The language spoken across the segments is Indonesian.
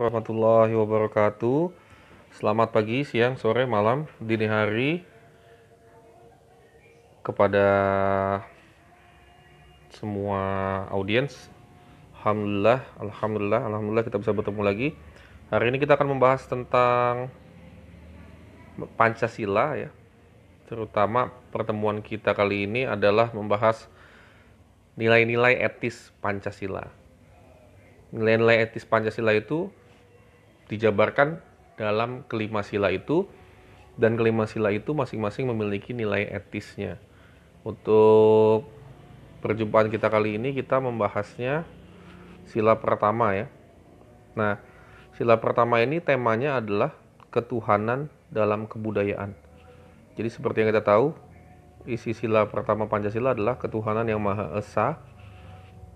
warahmatullahi wabarakatuh. Selamat pagi, siang, sore, malam, dini hari kepada semua audiens. Alhamdulillah kita bisa bertemu lagi. Hari ini kita akan membahas tentang Pancasila ya. Terutama pertemuan kita kali ini adalah membahas nilai-nilai etis Pancasila. Nilai-nilai etis Pancasila itu dijabarkan dalam kelima sila itu, dan kelima sila itu masing-masing memiliki nilai etisnya. Untuk perjumpaan kita kali ini kita membahasnya sila pertama ya. Nah, sila pertama ini temanya adalah ketuhanan dalam kebudayaan. Jadi seperti yang kita tahu, isi sila pertama Pancasila adalah ketuhanan yang Maha Esa,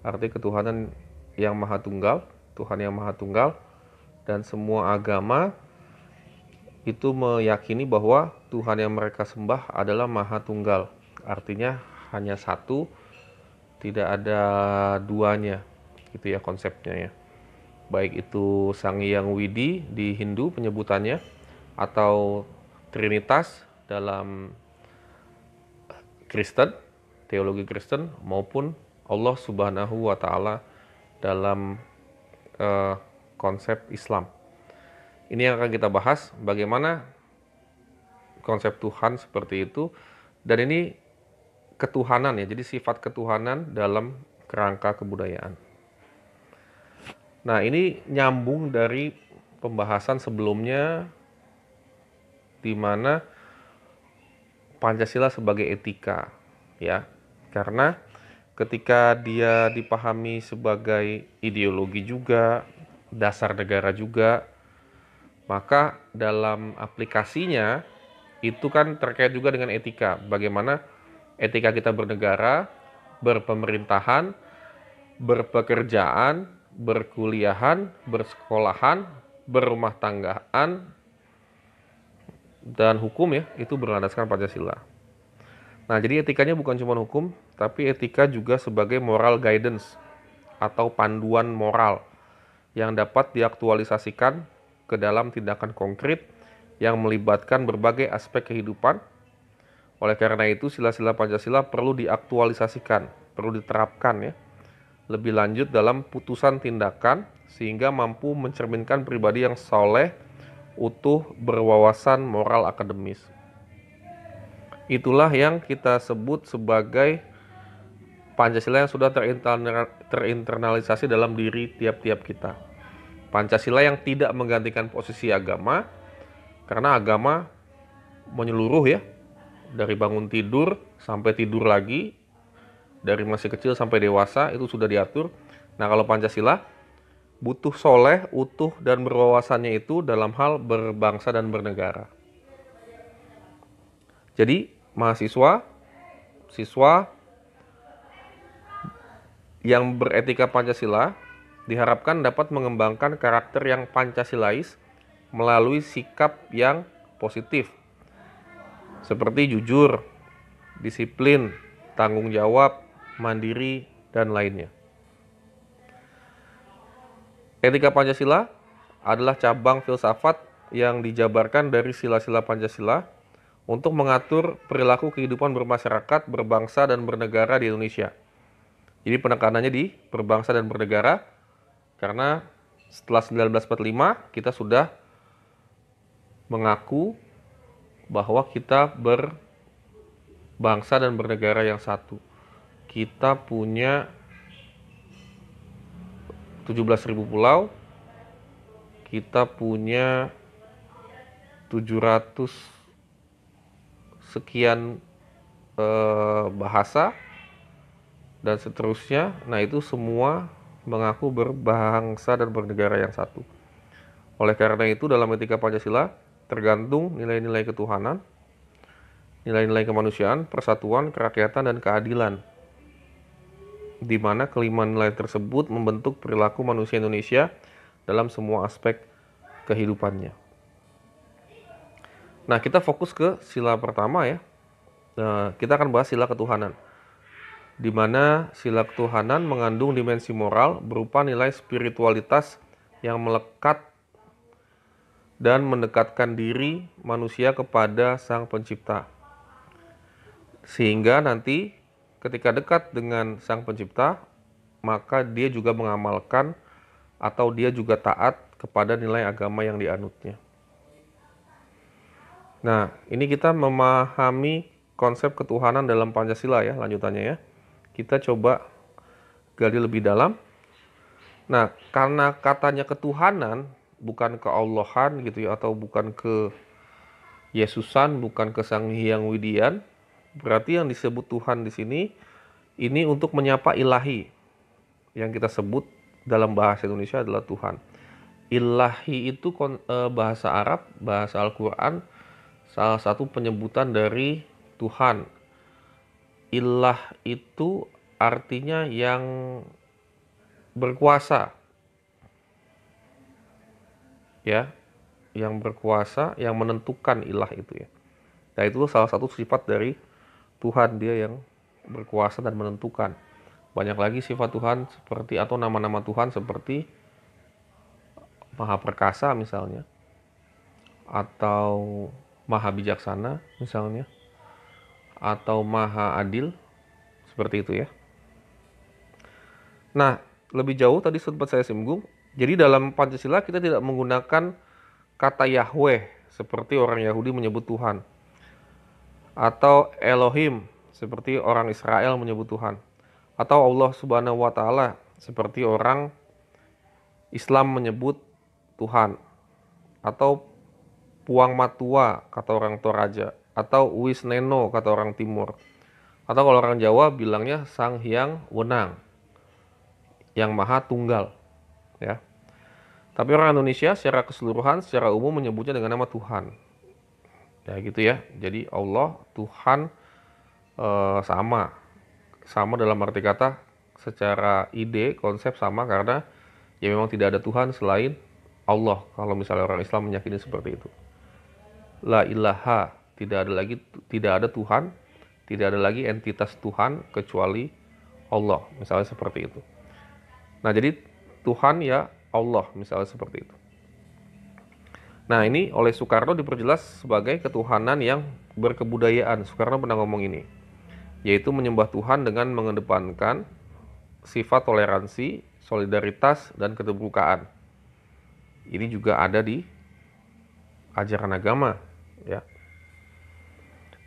arti ketuhanan yang Maha Tunggal, Tuhan yang Maha Tunggal, dan semua agama itu meyakini bahwa Tuhan yang mereka sembah adalah Maha Tunggal. Artinya hanya satu, tidak ada duanya, gitu ya konsepnya ya. Baik itu Sang Hyang Widi di Hindu penyebutannya, atau Trinitas dalam Kristen, teologi Kristen, maupun Allah Subhanahu wa Ta'ala dalam konsep Islam. Ini yang akan kita bahas, bagaimana konsep Tuhan seperti itu, dan ini ketuhanan ya, jadi sifat ketuhanan dalam kerangka kebudayaan. Nah, ini nyambung dari pembahasan sebelumnya, di mana Pancasila sebagai etika ya, karena ketika dia dipahami sebagai ideologi juga, dasar negara juga, maka dalam aplikasinya itu kan terkait juga dengan etika. Bagaimana etika kita bernegara, berpemerintahan, berpekerjaan, berkuliahan, bersekolahan, berumah tanggaan, dan hukum ya, itu berlandaskan Pancasila. Nah, jadi etikanya bukan cuma hukum, tapi etika juga sebagai moral guidance atau panduan moral yang dapat diaktualisasikan ke dalam tindakan konkret yang melibatkan berbagai aspek kehidupan. Oleh karena itu, sila-sila Pancasila perlu diaktualisasikan, perlu diterapkan ya, lebih lanjut dalam putusan tindakan, sehingga mampu mencerminkan pribadi yang soleh, utuh, berwawasan moral akademis. Itulah yang kita sebut sebagai Pancasila yang sudah terinternalisasi dalam diri tiap-tiap kita. Pancasila yang tidak menggantikan posisi agama, karena agama menyeluruh ya, dari bangun tidur sampai tidur lagi, dari masih kecil sampai dewasa itu sudah diatur. Nah, kalau Pancasila butuh soleh, utuh, dan berwawasannya itu dalam hal berbangsa dan bernegara. Jadi siswa yang beretika Pancasila diharapkan dapat mengembangkan karakter yang Pancasilais melalui sikap yang positif, seperti jujur, disiplin, tanggung jawab, mandiri, dan lainnya. Etika Pancasila adalah cabang filsafat yang dijabarkan dari sila-sila Pancasila untuk mengatur perilaku kehidupan bermasyarakat, berbangsa, dan bernegara di Indonesia. Jadi penekanannya di berbangsa dan bernegara, karena setelah 1945 kita sudah mengaku bahwa kita berbangsa dan bernegara yang satu. Kita punya 17.000 pulau, kita punya 700 sekian bahasa, dan seterusnya. Nah, itu semua mengaku berbangsa dan bernegara yang satu. Oleh karena itu, dalam etika Pancasila tergantung nilai-nilai ketuhanan, nilai-nilai kemanusiaan, persatuan, kerakyatan, dan keadilan, di mana kelima nilai tersebut membentuk perilaku manusia Indonesia dalam semua aspek kehidupannya. Nah, kita fokus ke sila pertama ya. Kita akan bahas sila ketuhanan, di mana sila ketuhanan mengandung dimensi moral berupa nilai spiritualitas yang melekat dan mendekatkan diri manusia kepada Sang Pencipta. Sehingga nanti ketika dekat dengan Sang Pencipta, maka dia juga mengamalkan atau dia juga taat kepada nilai agama yang dianutnya. Nah, ini kita memahami konsep ketuhanan dalam Pancasila ya, lanjutannya ya. Kita coba gali lebih dalam. Nah, karena katanya ketuhanan, bukan keallahan gitu ya, atau bukan ke Yesusan, bukan ke Sang Hyang Widian, berarti yang disebut Tuhan di sini ini untuk menyapa ilahi. Yang kita sebut dalam bahasa Indonesia adalah Tuhan. Ilahi itu bahasa Arab, bahasa Al-Quran, salah satu penyebutan dari Tuhan. Ilah itu artinya yang berkuasa. Ya, yang berkuasa, yang menentukan ilah itu ya. Nah, itu salah satu sifat dari Tuhan, dia yang berkuasa dan menentukan. Banyak lagi sifat Tuhan seperti atau nama-nama Tuhan seperti Maha Perkasa misalnya, atau Maha Bijaksana misalnya, atau Maha Adil, seperti itu ya. Nah, lebih jauh tadi sempat saya singgung, jadi dalam Pancasila kita tidak menggunakan kata Yahweh seperti orang Yahudi menyebut Tuhan, atau Elohim seperti orang Israel menyebut Tuhan, atau Allah Subhanahu wa Ta'ala seperti orang Islam menyebut Tuhan, atau Puang Matua kata orang Toraja, atau Wisneno kata orang Timur, atau kalau orang Jawa bilangnya Sang Hyang Wenang, yang Maha Tunggal ya. Tapi orang Indonesia secara keseluruhan, secara umum menyebutnya dengan nama Tuhan ya, gitu ya. Jadi Allah, Tuhan sama dalam arti kata, secara ide, konsep sama, karena ya memang tidak ada Tuhan selain Allah. Kalau misalnya orang Islam meyakini seperti itu, la ilaha, tidak ada Tuhan, tidak ada lagi entitas Tuhan kecuali Allah, misalnya seperti itu. Nah, jadi Tuhan ya Allah, misalnya seperti itu. Nah, ini oleh Soekarno diperjelas sebagai ketuhanan yang berkebudayaan. Soekarno pernah ngomong ini, yaitu menyembah Tuhan dengan mengedepankan sifat toleransi, solidaritas, dan keterbukaan. Ini juga ada di ajaran agama ya.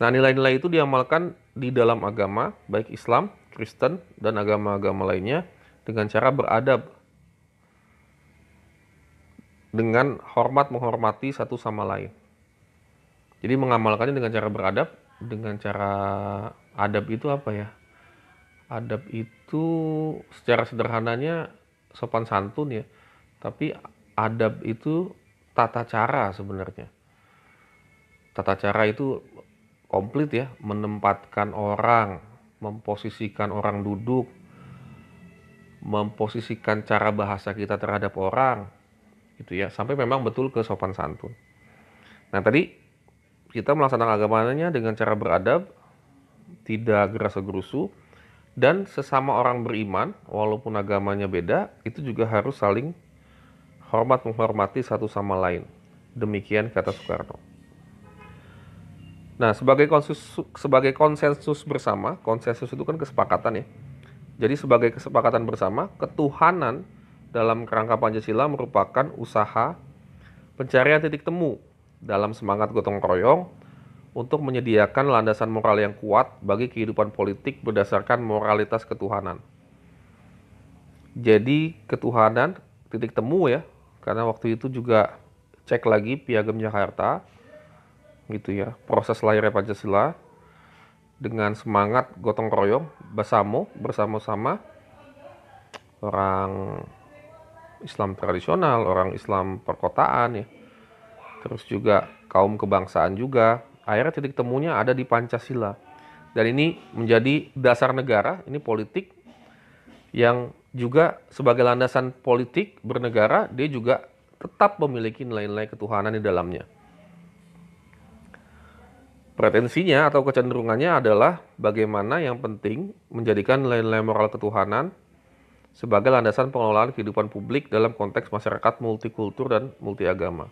Nah, nilai-nilai itu diamalkan di dalam agama, baik Islam, Kristen, dan agama-agama lainnya dengan cara beradab, dengan hormat menghormati satu sama lain. Jadi mengamalkannya dengan cara beradab, dengan cara adab itu apa ya? Adab itu secara sederhananya sopan santun ya. Tapi adab itu tata cara sebenarnya. Tata cara itu komplit ya, menempatkan orang, memposisikan orang duduk, memposisikan cara bahasa kita terhadap orang, gitu ya, sampai memang betul ke sopan santun. Nah, tadi kita melaksanakan agamanya dengan cara beradab, tidak gerasa-gerusu, dan sesama orang beriman, walaupun agamanya beda, itu juga harus saling hormat menghormati satu sama lain. Demikian kata Soekarno. Nah, sebagai konsensus bersama, konsensus itu kan kesepakatan ya. Jadi sebagai kesepakatan bersama, ketuhanan dalam kerangka Pancasila merupakan usaha pencarian titik temu dalam semangat gotong royong untuk menyediakan landasan moral yang kuat bagi kehidupan politik berdasarkan moralitas ketuhanan. Jadi ketuhanan titik temu ya, karena waktu itu juga cek lagi Piagam Jakarta, gitu ya, proses lahirnya Pancasila dengan semangat gotong royong, bersama-sama orang Islam tradisional, orang Islam perkotaan ya, terus juga kaum kebangsaan juga. Akhirnya titik temunya ada di Pancasila, dan ini menjadi dasar negara, ini politik yang juga sebagai landasan politik bernegara, dia juga tetap memiliki nilai-nilai ketuhanan di dalamnya. Pretensinya atau kecenderungannya adalah bagaimana yang penting menjadikan nilai-nilai moral ketuhanan sebagai landasan pengelolaan kehidupan publik dalam konteks masyarakat multikultur dan multiagama.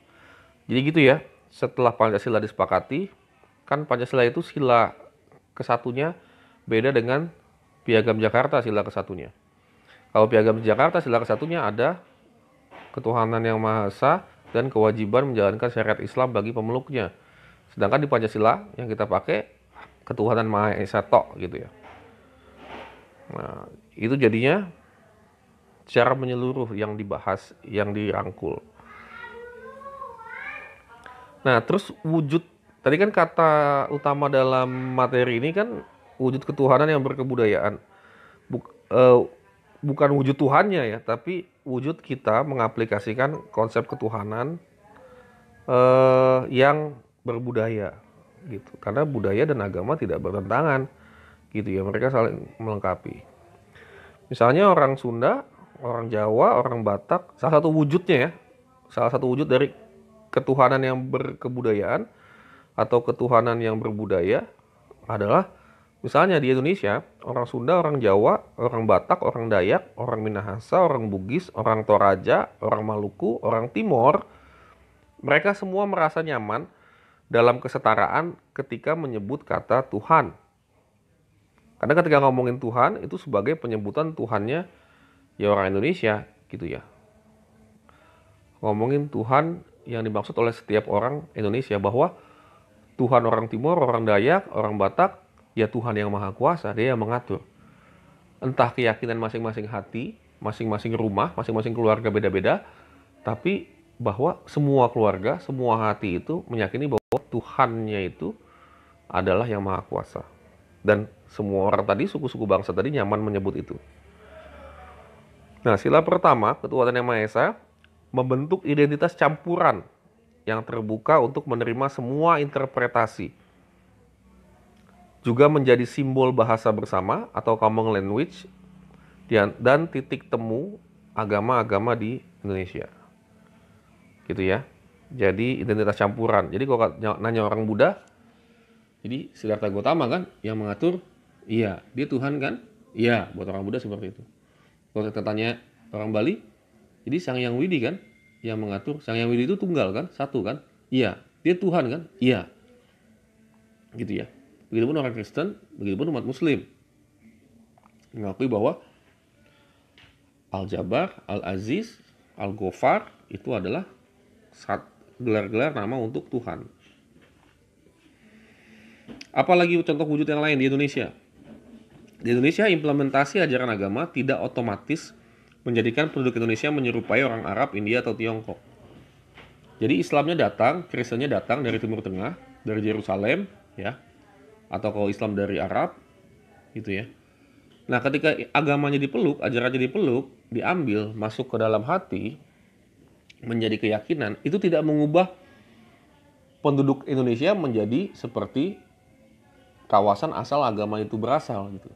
Jadi gitu ya, setelah Pancasila disepakati, kan Pancasila itu sila kesatunya beda dengan Piagam Jakarta sila kesatunya. Kalau Piagam Jakarta sila kesatunya ada ketuhanan yang Maha Esa dan kewajiban menjalankan syariat Islam bagi pemeluknya. Sedangkan di Pancasila yang kita pakai ketuhanan Maha Esa tok gitu ya. Nah, itu jadinya secara menyeluruh yang dibahas, yang dirangkul. Nah, terus wujud, tadi kan kata utama dalam materi ini kan wujud ketuhanan yang berkebudayaan. Buk- eh, Bukan wujud Tuhannya ya, tapi wujud kita mengaplikasikan konsep ketuhanan yang berbudaya gitu. Karena budaya dan agama tidak bertentangan gitu ya, mereka saling melengkapi. Misalnya orang Sunda, orang Jawa, orang Batak, salah satu wujudnya ya, salah satu wujud dari ketuhanan yang berkebudayaan atau ketuhanan yang berbudaya adalah misalnya di Indonesia, orang Sunda, orang Jawa, orang Batak, orang Dayak, orang Minahasa, orang Bugis, orang Toraja, orang Maluku, orang Timor, mereka semua merasa nyaman dalam kesetaraan ketika menyebut kata Tuhan. Karena ketika ngomongin Tuhan itu sebagai penyebutan Tuhannya ya orang Indonesia gitu ya. Ngomongin Tuhan yang dimaksud oleh setiap orang Indonesia bahwa Tuhan orang Timur, orang Dayak, orang Batak, ya Tuhan yang Maha Kuasa, dia yang mengatur. Entah keyakinan masing-masing hati, masing-masing rumah, masing-masing keluarga beda-beda, tapi bahwa semua keluarga, semua hati itu meyakini bahwa Tuhannya itu adalah yang Maha Kuasa. Dan semua orang tadi, suku-suku bangsa tadi nyaman menyebut itu. Nah, sila pertama, ketuhanan yang Maha Esa, membentuk identitas campuran yang terbuka untuk menerima semua interpretasi. Juga menjadi simbol bahasa bersama atau common language dan titik temu agama-agama di Indonesia. Gitu ya. Jadi identitas campuran. Jadi kalau nanya orang Buddha, jadi Siddhartha Gautama kan yang mengatur, iya, dia Tuhan kan? Iya, buat orang Buddha seperti itu. Kalau kita tanya orang Bali, jadi Sang Hyang Widi kan yang mengatur. Sang Hyang Widi itu tunggal kan? Satu kan? Iya. Dia Tuhan kan? Iya. Gitu ya. Begitupun orang Kristen, begitupun umat Muslim. Mengakui bahwa Al-Jabar, Al-Aziz, Al-Ghafar itu adalah gelar-gelar nama untuk Tuhan. Apalagi contoh wujud yang lain di Indonesia. Di Indonesia, implementasi ajaran agama tidak otomatis menjadikan penduduk Indonesia menyerupai orang Arab, India, atau Tiongkok. Jadi Islamnya datang, Kristennya datang dari Timur Tengah, dari Yerusalem, ya, atau kalau Islam dari Arab, gitu ya. Nah, ketika agamanya dipeluk, ajarannya dipeluk, diambil, masuk ke dalam hati, menjadi keyakinan, itu tidak mengubah penduduk Indonesia menjadi seperti kawasan asal agama itu berasal, gitu.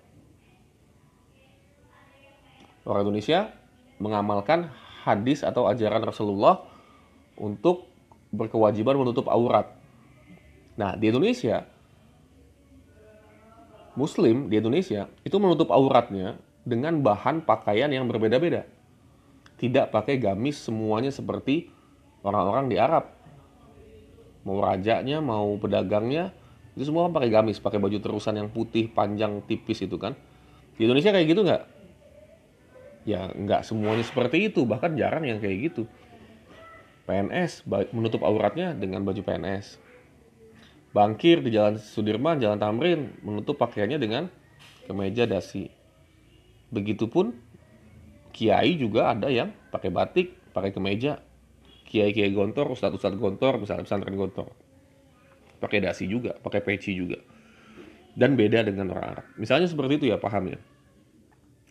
Orang Indonesia mengamalkan hadis atau ajaran Rasulullah untuk berkewajiban menutup aurat. Nah, di Indonesia, Muslim di Indonesia itu menutup auratnya dengan bahan pakaian yang berbeda-beda. Tidak pakai gamis semuanya seperti orang-orang di Arab. Mau rajanya, mau pedagangnya, itu semua kan pakai gamis, pakai baju terusan yang putih, panjang, tipis itu kan. Di Indonesia kayak gitu nggak? Ya nggak semuanya seperti itu, bahkan jarang yang kayak gitu. PNS menutup auratnya dengan baju PNS. Bankir di Jalan Sudirman, Jalan Tamrin menutup pakaiannya dengan kemeja dasi. Begitupun kiai juga ada yang pakai batik, pakai kemeja. Kiai-kiai gontor, ustadz-ustadz gontor, misalnya pesantren gontor. Pakai dasi juga, pakai peci juga. Dan beda dengan orang Arab. Misalnya seperti itu ya pahamnya.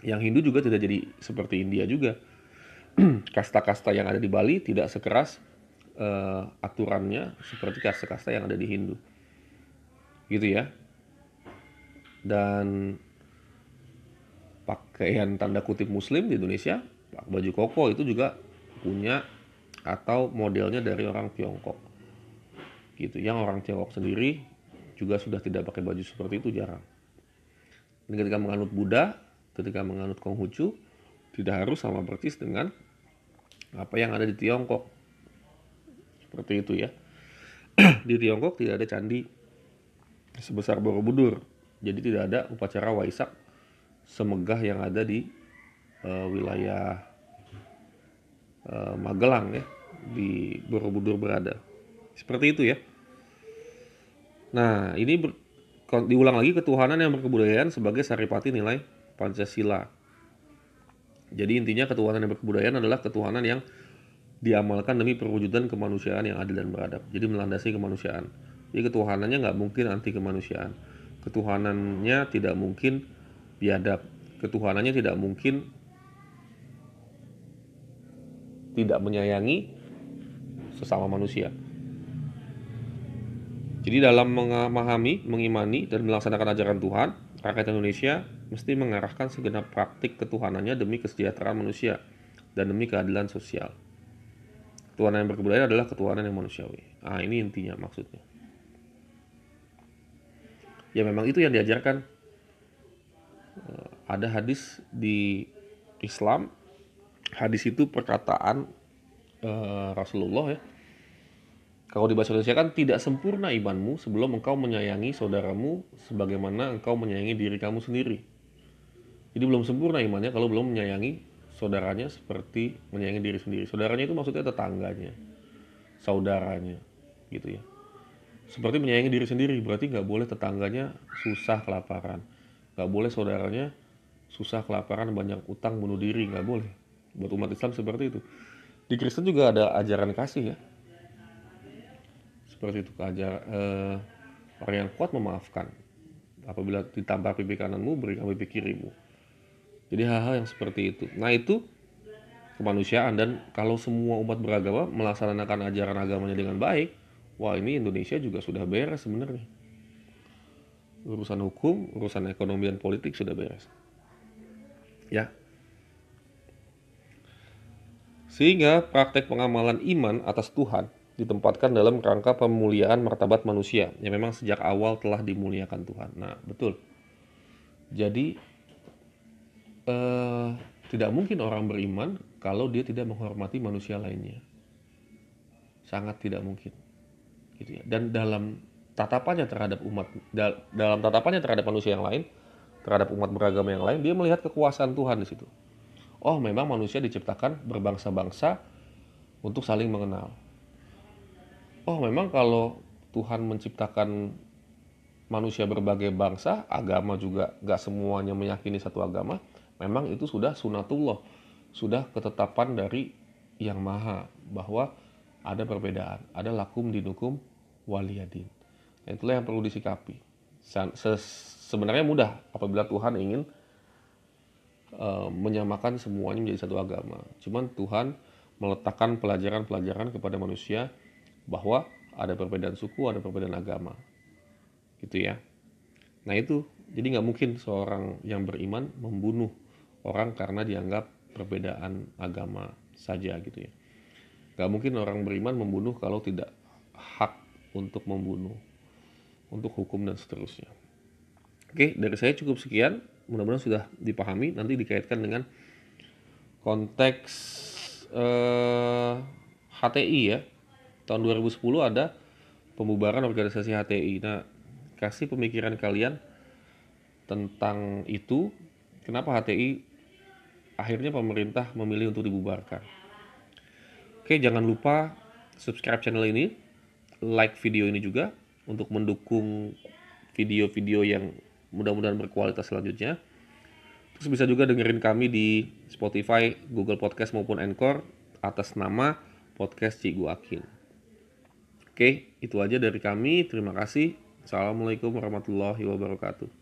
Yang Hindu juga tidak jadi seperti India juga. Kasta-kasta yang ada di Bali tidak sekeras aturannya seperti kasta-kasta yang ada di Hindu. Gitu ya. Dan pakaian tanda kutip Muslim di Indonesia, baju koko itu juga punya atau modelnya dari orang Tiongkok. Gitu. Yang orang Tiongkok sendiri juga sudah tidak pakai baju seperti itu, jarang. Dan ketika menganut Buddha, ketika menganut Konghucu, tidak harus sama persis dengan apa yang ada di Tiongkok. Seperti itu ya. Di Tiongkok tidak ada candi sebesar Borobudur. Jadi tidak ada upacara Waisak semegah yang ada di wilayah Magelang ya, di Borobudur berada. Seperti itu ya. Nah, ini diulang lagi ketuhanan yang berkebudayaan sebagai saripati nilai Pancasila. Jadi intinya ketuhanan yang berkebudayaan adalah ketuhanan yang diamalkan demi perwujudan kemanusiaan yang adil dan beradab. Jadi melandasi kemanusiaan. Jadi ketuhanannya nggak mungkin anti kemanusiaan. Ketuhanannya tidak mungkin biadab. Ketuhanannya tidak mungkin tidak menyayangi sesama manusia. Jadi dalam memahami, mengimani, dan melaksanakan ajaran Tuhan, rakyat Indonesia mesti mengarahkan segenap praktik ketuhanannya demi kesejahteraan manusia dan demi keadilan sosial. Ketuhanan yang berkebudayaan adalah ketuhanan yang manusiawi. Nah, ini intinya maksudnya. Ya memang itu yang diajarkan. Ada hadis di Islam. Hadis itu perkataan Rasulullah ya. Kalau di bahasa Indonesia kan, tidak sempurna imanmu sebelum engkau menyayangi saudaramu sebagaimana engkau menyayangi diri kamu sendiri. Jadi belum sempurna imannya kalau belum menyayangi saudaranya seperti menyayangi diri sendiri. Saudaranya itu maksudnya tetangganya, saudaranya, gitu ya. Seperti menyayangi diri sendiri, berarti nggak boleh tetangganya susah kelaparan, nggak boleh saudaranya susah kelaparan, banyak utang, bunuh diri, nggak boleh. Buat umat Islam seperti itu. Di Kristen juga ada ajaran kasih ya. Seperti itu, orang yang kuat memaafkan. Apabila ditampar pipi kananmu, berikan pipi kirimu. Jadi hal-hal yang seperti itu. Nah, itu kemanusiaan. Dan kalau semua umat beragama melaksanakan ajaran agamanya dengan baik, wah, ini Indonesia juga sudah beres sebenarnya. Urusan hukum, urusan ekonomi dan politik sudah beres. Ya. Sehingga praktek pengamalan iman atas Tuhan ditempatkan dalam rangka pemuliaan martabat manusia yang memang sejak awal telah dimuliakan Tuhan. Nah, betul. Jadi tidak mungkin orang beriman kalau dia tidak menghormati manusia lainnya. Sangat tidak mungkin. Gitu ya. Dan dalam tatapannya terhadap dalam tatapannya terhadap manusia yang lain, terhadap umat beragama yang lain, dia melihat kekuasaan Tuhan di situ. Oh, memang manusia diciptakan berbangsa-bangsa untuk saling mengenal. Oh, memang kalau Tuhan menciptakan manusia berbagai bangsa, agama juga gak semuanya meyakini satu agama, memang itu sudah sunatullah, sudah ketetapan dari Yang Maha, bahwa ada perbedaan, ada lakum dinukum waliyadin. Nah, itulah yang perlu disikapi. Sebenarnya mudah apabila Tuhan ingin menyamakan semuanya menjadi satu agama. Cuman Tuhan meletakkan pelajaran-pelajaran kepada manusia bahwa ada perbedaan suku, ada perbedaan agama, gitu ya. Nah itu, jadi nggak mungkin seorang yang beriman membunuh orang karena dianggap perbedaan agama saja, gitu ya. Nggak mungkin orang beriman membunuh kalau tidak hak untuk membunuh, untuk hukum dan seterusnya. Oke, dari saya cukup sekian. Mudah-mudahan sudah dipahami. Nanti dikaitkan dengan konteks HTI ya. Tahun 2010 ada pembubaran organisasi HTI. Nah, kasih pemikiran kalian tentang itu. Kenapa HTI akhirnya pemerintah memilih untuk dibubarkan. Oke, jangan lupa subscribe channel ini, like video ini juga untuk mendukung video-video yang mudah-mudahan berkualitas selanjutnya. Terus bisa juga dengerin kami di Spotify, Google Podcast maupun Anchor atas nama Podcast Cikgu Akin. Oke, itu aja dari kami. Terima kasih. Assalamualaikum warahmatullahi wabarakatuh.